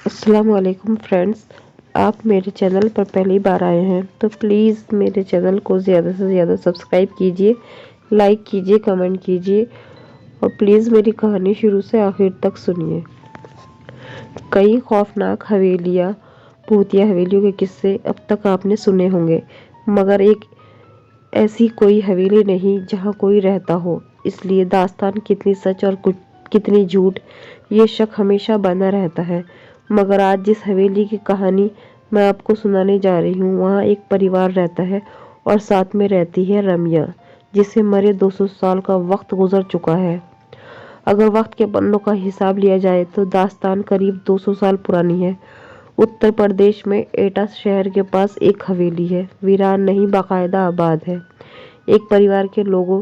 अस्सलाम वालेकुम फ्रेंड्स। आप मेरे चैनल पर पहली बार आए हैं तो प्लीज़ मेरे चैनल को ज़्यादा से ज़्यादा सब्सक्राइब कीजिए, लाइक कीजिए, कमेंट कीजिए और प्लीज़ मेरी कहानी शुरू से आखिर तक सुनिए। कई खौफनाक हवेलियाँ, भूतिया हवेलियों के किस्से अब तक आपने सुने होंगे, मगर एक ऐसी कोई हवेली नहीं जहाँ कोई रहता हो। इसलिए दास्तान कितनी सच और कितनी झूठ, ये शक हमेशा बना रहता है। मगर आज जिस हवेली की कहानी मैं आपको सुनाने जा रही हूँ, वहाँ एक परिवार रहता है और साथ में रहती है रम्या, जिसे मरे 200 साल का वक्त गुजर चुका है। अगर वक्त के पन्नों का हिसाब लिया जाए तो दास्तान करीब 200 साल पुरानी है। उत्तर प्रदेश में एटा शहर के पास एक हवेली है, वीरान नहीं बाकायदा आबाद है, एक परिवार के लोगों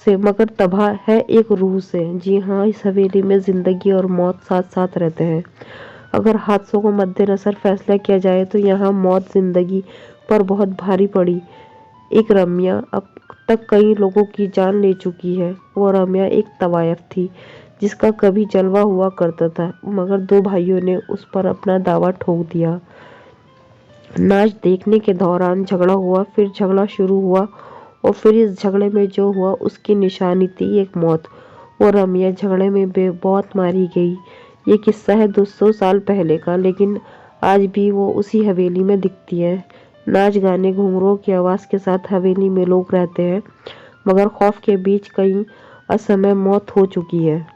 से, मगर तबाह है एक रूह से। जी हाँ, इस हवेली में जिंदगी और मौत साथ साथ रहते हैं। अगर हादसों को मद्देनजर फैसला किया जाए तो यहाँ मौत जिंदगी पर बहुत भारी पड़ी। एक रम्या अब तक कई लोगों की जान ले चुकी है। वो रम्या एक तवायफ थी जिसका कभी जलवा हुआ करता था, मगर दो भाइयों ने उस पर अपना दावा ठोक दिया। नाच देखने के दौरान झगड़ा हुआ, फिर झगड़ा शुरू हुआ और फिर इस झगड़े में जो हुआ उसकी निशानी थी एक मौत। वो रम्या झगड़े में बहुत मारी गई। ये किस्सा है 200 साल पहले का, लेकिन आज भी वो उसी हवेली में दिखती है। नाच गाने घुंघरूओं की आवाज़ के साथ हवेली में लोग रहते हैं, मगर खौफ के बीच कई असमय मौत हो चुकी है।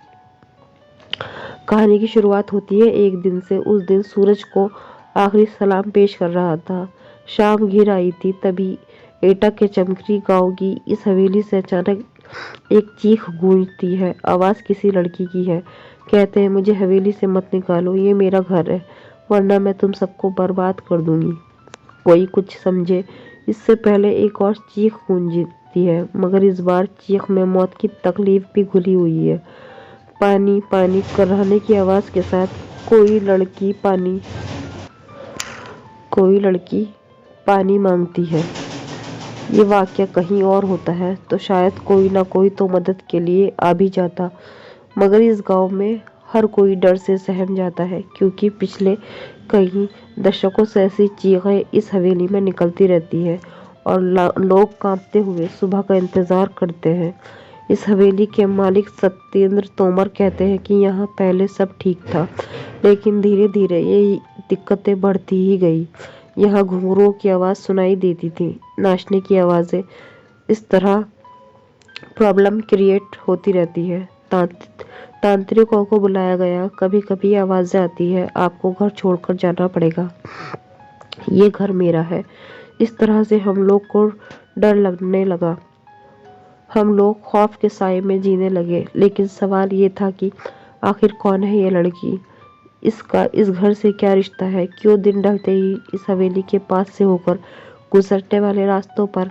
कहानी की शुरुआत होती है एक दिन से। उस दिन सूरज को आखिरी सलाम पेश कर रहा था। शाम घिर आई थी, तभी एटा के चमकरी गांव की इस हवेली से अचानक एक चीख गूंजती है। आवाज़ किसी लड़की की है। कहते हैं, मुझे हवेली से मत निकालो, ये मेरा घर है, वरना मैं तुम सबको बर्बाद कर दूंगी। कोई कुछ समझे इससे पहले एक और चीख गूंजती है, मगर इस बार चीख में मौत की तकलीफ भी घुली हुई है। पानी पानी कराहने की आवाज़ के साथ कोई लड़की पानी मांगती है। ये वाक़या कहीं और होता है तो शायद कोई ना कोई तो मदद के लिए आ भी जाता, मगर इस गांव में हर कोई डर से सहम जाता है, क्योंकि पिछले कई दशकों से ऐसी चीखें इस हवेली में निकलती रहती है और लोग कांपते हुए सुबह का इंतज़ार करते हैं। इस हवेली के मालिक सत्येंद्र तोमर कहते हैं कि यहाँ पहले सब ठीक था, लेकिन धीरे धीरे ये दिक्कतें बढ़ती ही गई। यहाँ घुंघरूओं की आवाज़ सुनाई देती थी, नाचने की आवाज़ें, इस तरह प्रॉब्लम क्रिएट होती रहती है। तांत्रिकों को बुलाया गया। कभी कभी आवाज़ें आती है, आपको घर छोड़कर जाना पड़ेगा, ये घर मेरा है। इस तरह से हम लोग को डर लगने लगा। हम लोग खौफ के साए में जीने लगे। लेकिन सवाल ये था कि आखिर कौन है ये लड़की, इसका इस घर से क्या रिश्ता है? क्यों दिन ढलते ही इस हवेली के पास से होकर गुजरने वाले रास्तों पर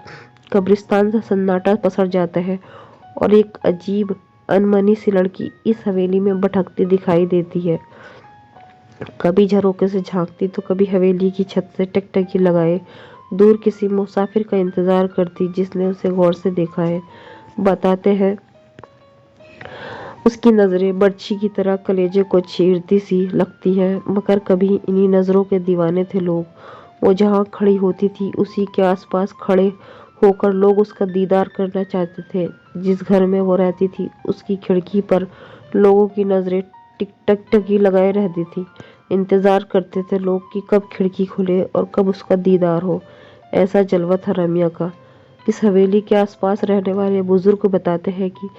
कब्रिस्तान सा सन्नाटा पसर जाता है और एक अजीब अनमनी सी लड़की इस हवेली में भटकती दिखाई देती है। कभी झरोके से झांकती तो कभी हवेली की छत से टकटकी लगाए दूर किसी मुसाफिर का इंतजार करती जिसने उसे गौर से देखा है। बताते हैं, उसकी नज़रें बर्छी की तरह कलेजे को चीरती सी लगती है, मगर कभी इन्हीं नज़रों के दीवाने थे लोग। वो जहाँ खड़ी होती थी उसी के आसपास खड़े होकर लोग उसका दीदार करना चाहते थे। जिस घर में वो रहती थी उसकी खिड़की पर लोगों की नज़रें टिक टक टकी लगाए रहती थी। इंतज़ार करते थे लोग कि कब खिड़की खुले और कब उसका दीदार हो। ऐसा जलवा था रम्या का। इस हवेली के आसपास रहने वाले बुजुर्ग बताते हैं कि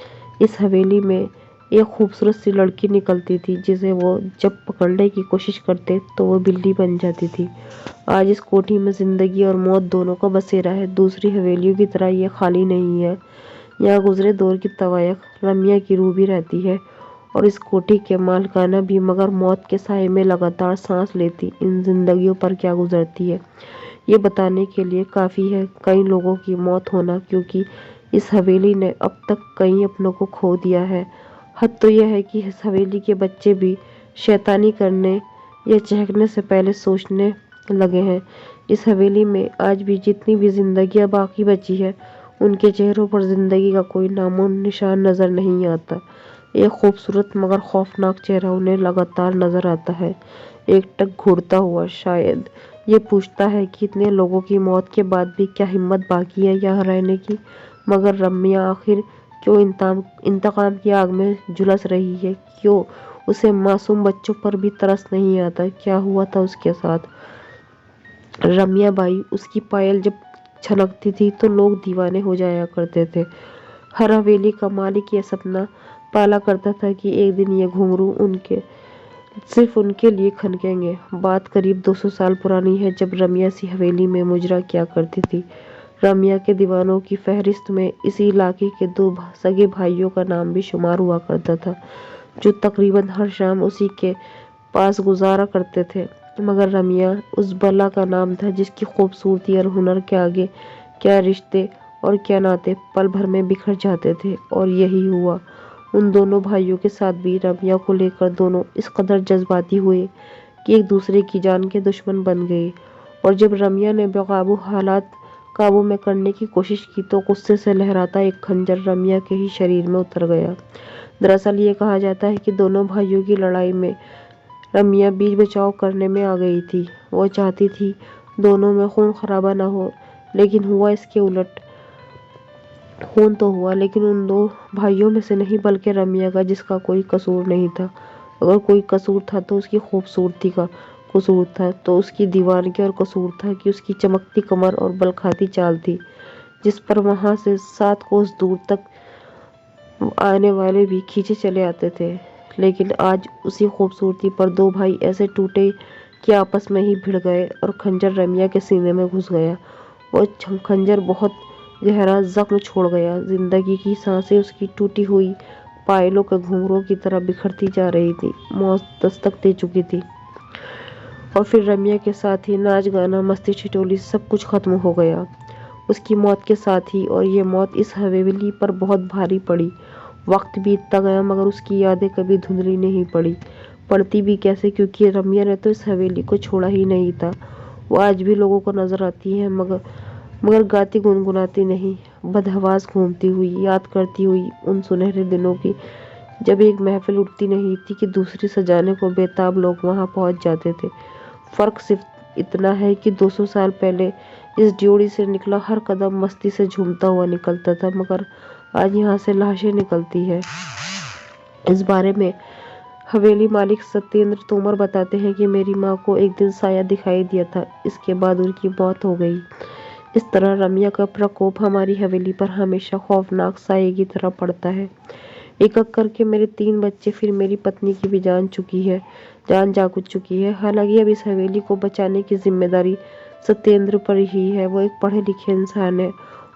इस हवेली में एक खूबसूरत सी लड़की निकलती थी, जिसे वो जब पकड़ने की कोशिश करते तो वो बिल्ली बन जाती थी। आज इस कोठी में जिंदगी और मौत दोनों का बसेरा है। दूसरी हवेलियों की तरह ये खाली नहीं है। यहाँ गुजरे दौर की तवायफ रम्या की रूह भी रहती है और इस कोठी के मालिकाना भी, मगर मौत के साए में लगातार सांस लेती इन जिंदगियों पर क्या गुजरती है, ये बताने के लिए काफ़ी है कई लोगों की मौत होना, क्योंकि इस हवेली ने अब तक कई अपनों को खो दिया है। हद तो यह है कि इस हवेली के बच्चे भी शैतानी करने या चहकने से पहले सोचने लगे हैं। इस हवेली में आज भी जितनी भी जिंदगियां बाकी बची है, उनके चेहरों पर जिंदगी का कोई नामो निशान नजर नहीं आता। एक खूबसूरत मगर खौफनाक चेहरा उन्हें लगातार नजर आता है, एकटक घूरता हुआ। शायद ये पूछता है कि इतने लोगों की मौत के बाद भी क्या हिम्मत बाकी है यहाँ रहने की। मगर रम्या आखिर क्यों इंतकाम की आग में झुलस रही है? क्यों उसे मासूम बच्चों पर भी तरस नहीं आता? क्या हुआ था उसके साथ? रम्या बाई, उसकी पायल जब छनकती थी तो लोग दीवाने हो जाया करते थे। हर हवेली का मालिक ये सपना पाला करता था कि एक दिन ये घुंघरू उनके सिर्फ उनके लिए खनकेंगे। बात करीब 200 साल पुरानी है, जब रम्या सी हवेली में मुजरा किया करती थी। रम्या के दीवानों की फहरिस्त में इसी इलाके के दो सगे भाइयों का नाम भी शुमार हुआ करता था, जो तकरीबन हर शाम उसी के पास गुजारा करते थे। मगर रम्या उस बला का नाम था जिसकी खूबसूरती और हुनर के आगे क्या रिश्ते और क्या नाते पल भर में बिखर जाते थे। और यही हुआ उन दोनों भाइयों के साथ भी। रम्या को लेकर दोनों इस कदर जज्बाती हुए कि एक दूसरे की जान के दुश्मन बन गए। और जब रम्या ने बेकाबू हालात काबू में करने की कोशिश की तो गुस्से से लहराता एक खंजर रम्या के ही शरीर में उतर गया। दरअसल ये कहा जाता है कि दोनों भाइयों की लड़ाई में रम्या बीच बचाव करने में आ गई थी। वो चाहती थी दोनों में खून खराबा न हो, लेकिन हुआ इसके उलट। खून तो हुआ, लेकिन उन दो भाइयों में से नहीं, बल्कि रम्या का, जिसका कोई कसूर नहीं था। अगर कोई कसूर था तो उसकी खूबसूरती का कसूर था, तो उसकी दीवानगी और कसूर था कि उसकी चमकती कमर और बलखाती चाल थी, जिस पर वहां से 7 कोस दूर तक आने वाले भी खींचे चले आते थे। लेकिन आज उसी खूबसूरती पर दो भाई ऐसे टूटे कि आपस में ही भिड़ गए और खंजर रम्या के सीने में घुस गया। वो खंजर बहुत गहरा जख्म छोड़ गया। जिंदगी की सांसें उसकी टूटी हुई पायलों के घुंघरों की तरह बिखरती जा रही थी। मौत दस्तक दे चुकी थी। और फिर रम्या के साथ ही नाच गाना मस्ती ठिठोली सब कुछ खत्म हो गया उसकी मौत के साथ ही। और ये मौत इस हवेली पर बहुत भारी पड़ी। वक्त बीतता गया मगर उसकी यादें कभी धुंधली नहीं पड़ती भी कैसे, क्योंकि रम्या ने तो इस हवेली को छोड़ा ही नहीं था। वो आज भी लोगों को नजर आती है, मगर गाती गुनगुनाती नहीं, बदहवास घूमती हुई, याद करती हुई उन सुनहरे दिनों की, जब एक महफिल उठती नहीं थी कि दूसरी सजाने को बेताब लोग वहां पहुंच जाते थे। फर्क सिर्फ इतना है कि 200 साल पहले इस ड्योढ़ी से निकला हर कदम मस्ती से झूमता हुआ निकलता था, मगर आज यहाँ से लाशें निकलती है। इस बारे में हवेली मालिक सत्येंद्र तोमर बताते हैं कि मेरी माँ को एक दिन साया दिखाई दिया था, इसके बाद उनकी मौत हो गई। इस तरह रम्या का प्रकोप हमारी हवेली पर हमेशा खौफनाक साये की तरह पड़ता है। एक एक करके मेरे 3 बच्चे, फिर मेरी पत्नी की भी जान जा चुकी है। हालांकि अब इस हवेली को बचाने की जिम्मेदारी सत्येंद्र पर ही है। वो एक पढ़े लिखे इंसान है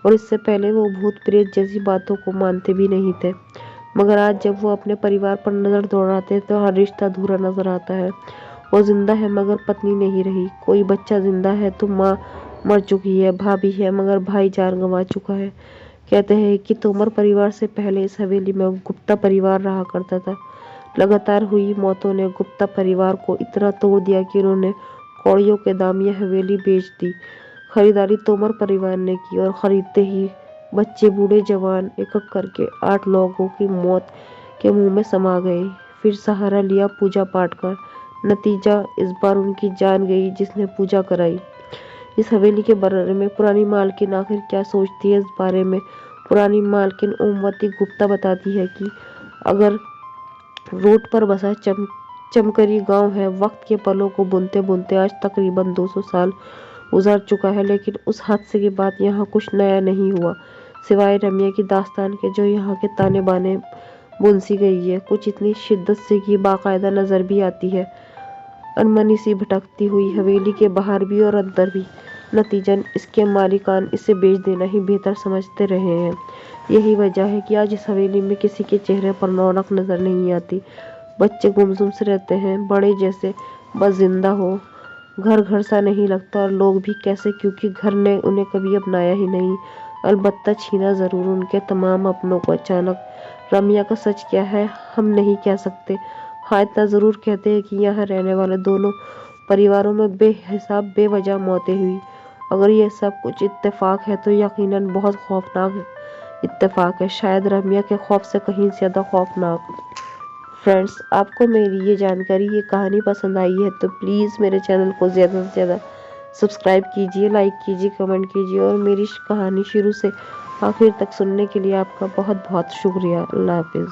और इससे पहले वो भूत प्रेत जैसी बातों को मानते भी नहीं थे। मगर आज जब वो अपने परिवार पर नजर दौड़ाते हैं तो हर रिश्ता अधूरा नजर आता है। वो जिंदा है मगर पत्नी नहीं रही, कोई बच्चा जिंदा है तो माँ मर चुकी है, भाभी है मगर भाई जान गंवा चुका है। कहते हैं कि तोमर परिवार से पहले इस हवेली में गुप्ता परिवार रहा करता था। लगातार हुई मौतों ने गुप्ता परिवार को इतना तोड़ दिया कि उन्होंने कौड़ियों के दाम ये हवेली बेच दी। खरीदारी तोमर परिवार ने की और खरीदते ही बच्चे बूढ़े जवान एक एक करके 8 लोगों की मौत के मुंह में समा गए। फिर सहारा लिया पूजा पाठ का। नतीजा इस बार उनकी जान गई जिसने पूजा कराई। इस हवेली के बारे में पुरानी मालकिन आखिर क्या सोचती है? इस बारे में पुरानी मालकिन ओमवती गुप्ता बताती है कि अगर रोड पर बसा चमकरी गांव है। वक्त के पलों को बुनते बुनते आज तकरीबन 200 साल गुजर चुका है, लेकिन उस हादसे के बाद यहाँ कुछ नया नहीं हुआ सिवाय रम्या की दास्तान के, जो यहाँ के ताने बाने बुन सी गई है, कुछ इतनी शिद्दत से कि बाकायदा नजर भी आती है, अनमनी सी भटकती हुई हवेली के बाहर भी और अंदर भी। नतीजन इसके मालिकान इसे बेच देना ही बेहतर समझते रहे हैं। यही वजह है कि आज इस हवेली में किसी के चेहरे पर रौनक नजर नहीं आती। बच्चे गुमसुम से रहते हैं, बड़े जैसे बस जिंदा हो। घर घर सा नहीं लगता और लोग भी कैसे, क्योंकि घर ने उन्हें कभी अपनाया ही नहीं, अलबत्ता छीना जरूर उनके तमाम अपनों को अचानक। रम्या का सच क्या है हम नहीं कह सकते। हाँ, इतना जरूर कहते हैं कि यहाँ रहने वाले दोनों परिवारों में बेहिसाब बेवजह मौतें हुई। अगर ये सब कुछ इत्तेफाक है तो यकीनन बहुत खौफनाक इत्तेफाक है, शायद रम्या के खौफ से कहीं ज़्यादा खौफनाक। फ्रेंड्स, आपको मेरी ये जानकारी, ये कहानी पसंद आई है तो प्लीज़ मेरे चैनल को ज़्यादा से ज़्यादा सब्सक्राइब कीजिए, लाइक कीजिए, कमेंट कीजिए और मेरी कहानी शुरू से आखिर तक सुनने के लिए आपका बहुत बहुत शुक्रिया। अल्लाह हाफिज़।